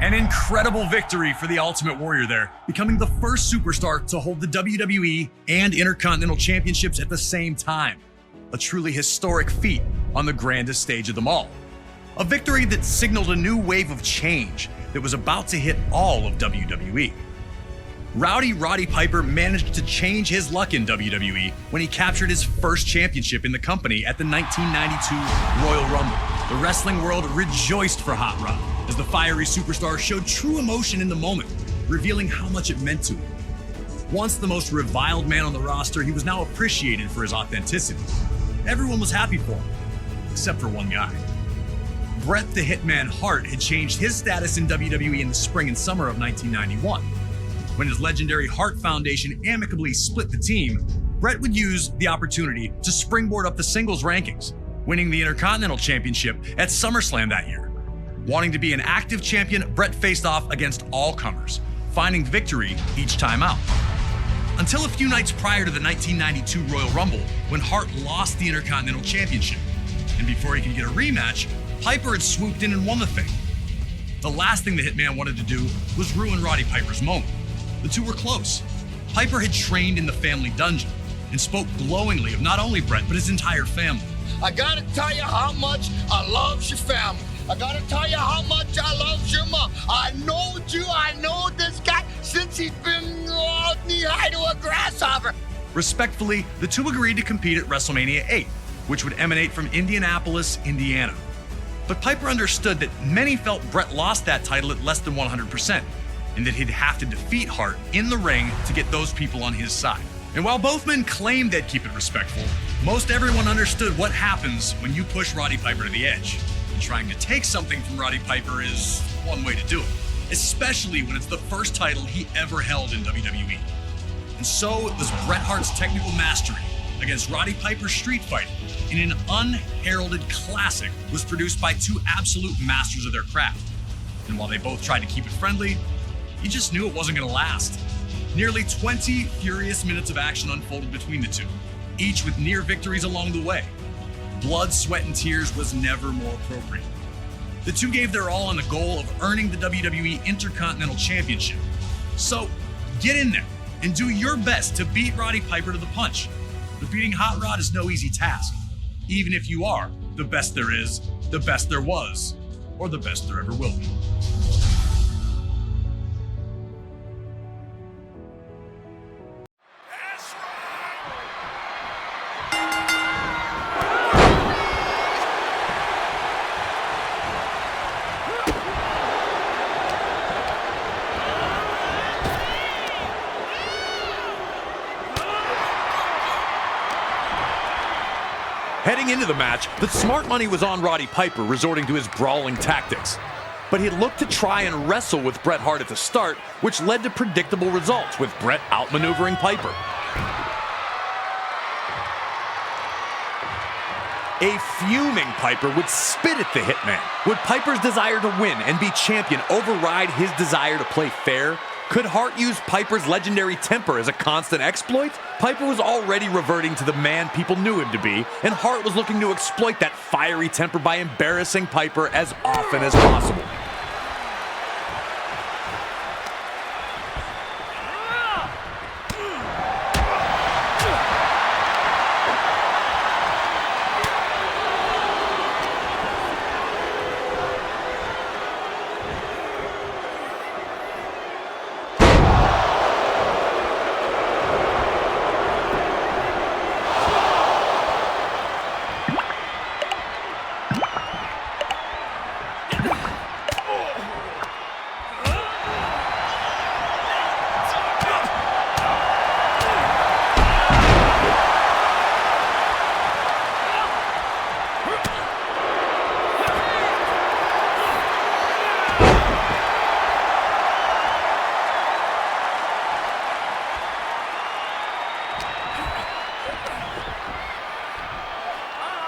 An incredible victory for the Ultimate Warrior there, becoming the first superstar to hold the WWE and Intercontinental Championships at the same time. A truly historic feat on the grandest stage of them all. A victory that signaled a new wave of change that was about to hit all of WWE. Rowdy Roddy Piper managed to change his luck in WWE when he captured his first championship in the company at the 1992 Royal Rumble. The wrestling world rejoiced for Hot Rod as the fiery superstar showed true emotion in the moment, revealing how much it meant to him. Once the most reviled man on the roster, he was now appreciated for his authenticity. Everyone was happy for him, except for one guy. Bret the Hitman Hart had changed his status in WWE in the spring and summer of 1991. When his legendary Hart Foundation amicably split the team, Bret would use the opportunity to springboard up the singles rankings, winning the Intercontinental Championship at SummerSlam that year. Wanting to be an active champion, Bret faced off against all comers, finding victory each time out. Until a few nights prior to the 1992 Royal Rumble, when Hart lost the Intercontinental Championship. And before he could get a rematch, Piper had swooped in and won the thing. The last thing the Hitman wanted to do was ruin Roddy Piper's moment. The two were close. Piper had trained in the family dungeon and spoke glowingly of not only Bret, but his entire family. I gotta tell you how much I love your family. I gotta tell you how much I love your mom. I know you, I know this guy since he's been knee-high to a grasshopper. Respectfully, the two agreed to compete at WrestleMania 8, which would emanate from Indianapolis, Indiana. But Piper understood that many felt Bret lost that title at less than 100%, and that he'd have to defeat Hart in the ring to get those people on his side. And while both men claimed they'd keep it respectful, most everyone understood what happens when you push Roddy Piper to the edge. And trying to take something from Roddy Piper is one way to do it, especially when it's the first title he ever held in WWE. And so it was Bret Hart's technical mastery against Roddy Piper's street fighting in an unheralded classic was produced by two absolute masters of their craft. And while they both tried to keep it friendly, you just knew it wasn't going to last. Nearly 20 furious minutes of action unfolded between the two, each with near victories along the way. Blood, sweat, and tears was never more appropriate. The two gave their all on the goal of earning the WWE Intercontinental Championship. So, get in there and do your best to beat Roddy Piper to the punch. But beating Hot Rod is no easy task, even if you are the best there is, the best there was, or the best there ever will be. Heading into the match, the smart money was on Roddy Piper, resorting to his brawling tactics. But he looked to try and wrestle with Bret Hart at the start, which led to predictable results, with Bret outmaneuvering Piper. A fuming Piper would spit at the Hitman. Would Piper's desire to win and be champion override his desire to play fair? Could Hart use Piper's legendary temper as a constant exploit? Piper was already reverting to the man people knew him to be, and Hart was looking to exploit that fiery temper by embarrassing Piper as often as possible.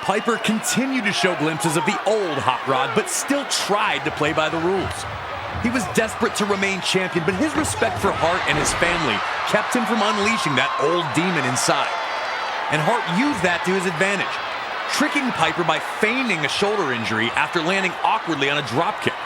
Piper continued to show glimpses of the old Hot Rod, but still tried to play by the rules. He was desperate to remain champion, but his respect for Hart and his family kept him from unleashing that old demon inside. And Hart used that to his advantage, tricking Piper by feigning a shoulder injury after landing awkwardly on a dropkick.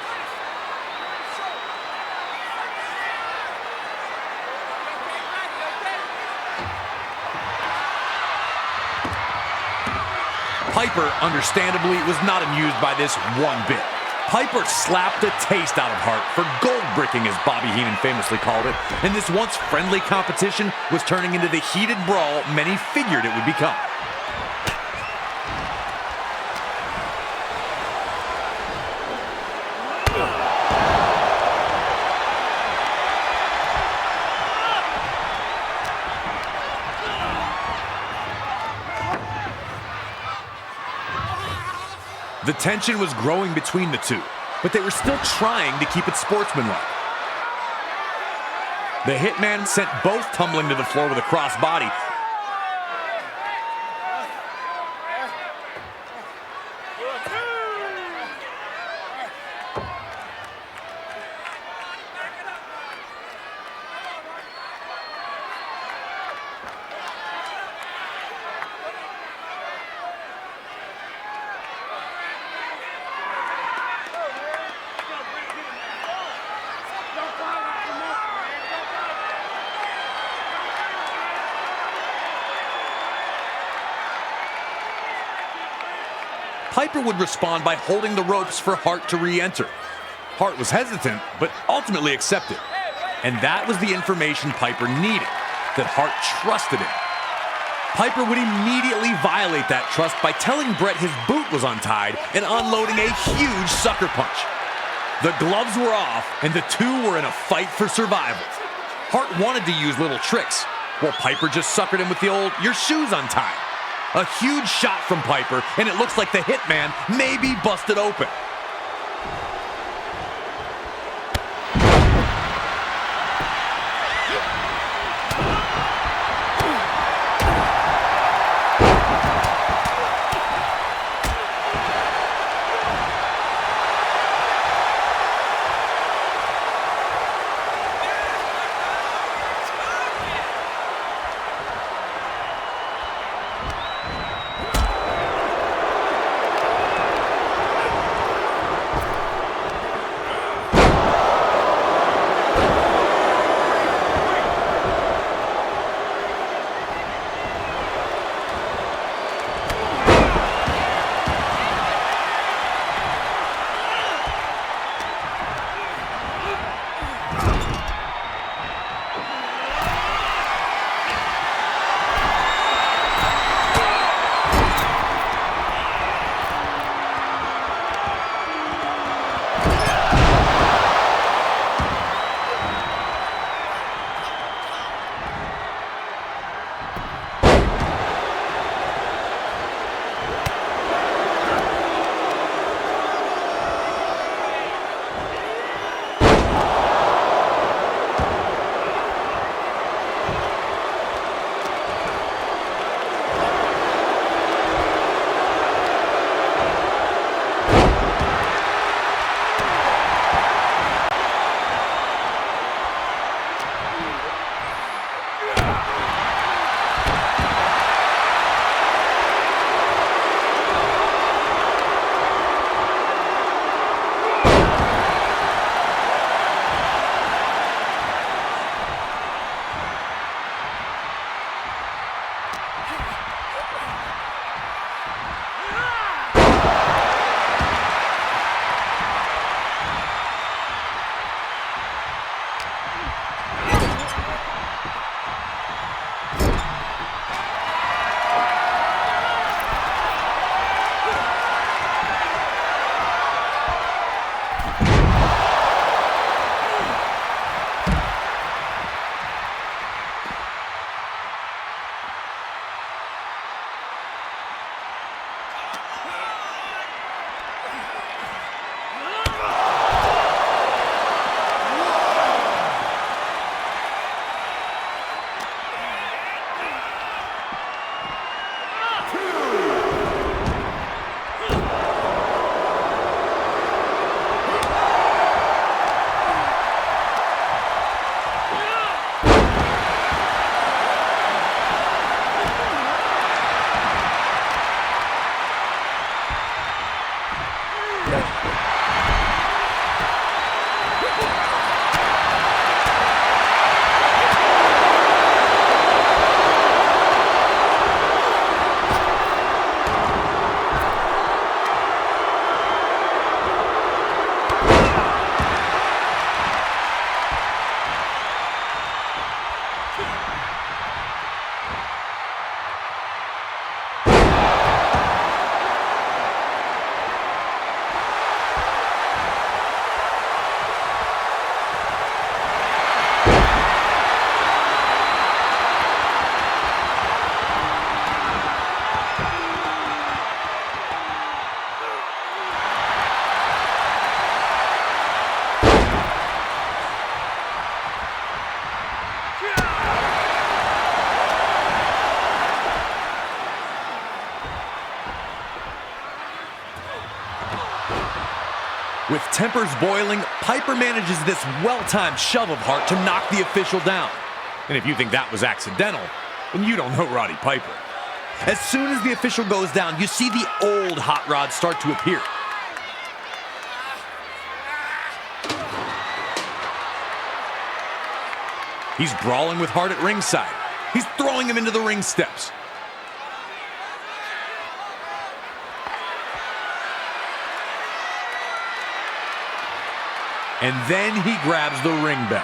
Piper, understandably, was not amused by this one bit. Piper slapped the taste out of Hart for gold bricking, as Bobby Heenan famously called it, and this once friendly competition was turning into the heated brawl many figured it would become. The tension was growing between the two, but they were still trying to keep it sportsmanlike. The Hitman sent both tumbling to the floor with a crossbody. Piper would respond by holding the ropes for Hart to re-enter. Hart was hesitant, but ultimately accepted. And that was the information Piper needed, that Hart trusted him. Piper would immediately violate that trust by telling Bret his boot was untied and unloading a huge sucker punch. The gloves were off, and the two were in a fight for survival. Hart wanted to use little tricks, while Piper just suckered him with the old, "your shoe's untied." A huge shot from Piper, and it looks like the Hitman may be busted open. tempers boiling, Piper manages this well-timed shove of Hart to knock the official down. And if you think that was accidental, then you don't know Roddy Piper. As soon as the official goes down, you see the old hot rod start to appear. He's brawling with Hart at ringside. He's throwing him into the ring steps. And then he grabs the ring bell.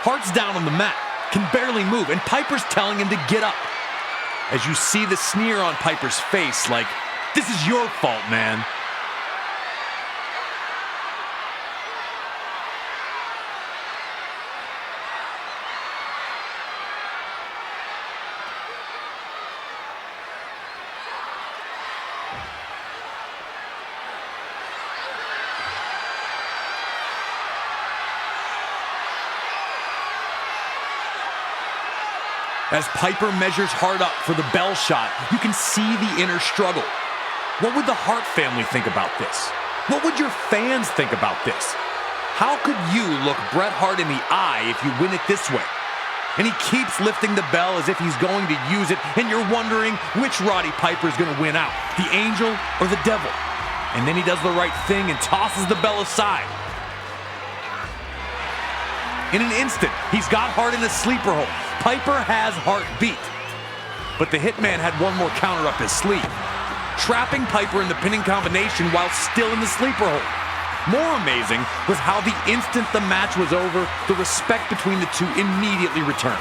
Hart's down on the mat, can barely move, and Piper's telling him to get up. As you see the sneer on Piper's face, like, this is your fault, man. As Piper measures Hart up for the bell shot, you can see the inner struggle. What would the Hart family think about this? What would your fans think about this? How could you look Bret Hart in the eye if you win it this way? And he keeps lifting the bell as if he's going to use it, and you're wondering which Roddy Piper is going to win out, the angel or the devil. And then he does the right thing and tosses the bell aside. In an instant, he's got Hart in a sleeper hold. Piper has Hart beat. But the Hitman had one more counter up his sleeve, trapping Piper in the pinning combination while still in the sleeper hold. More amazing was how the instant the match was over, the respect between the two immediately returned.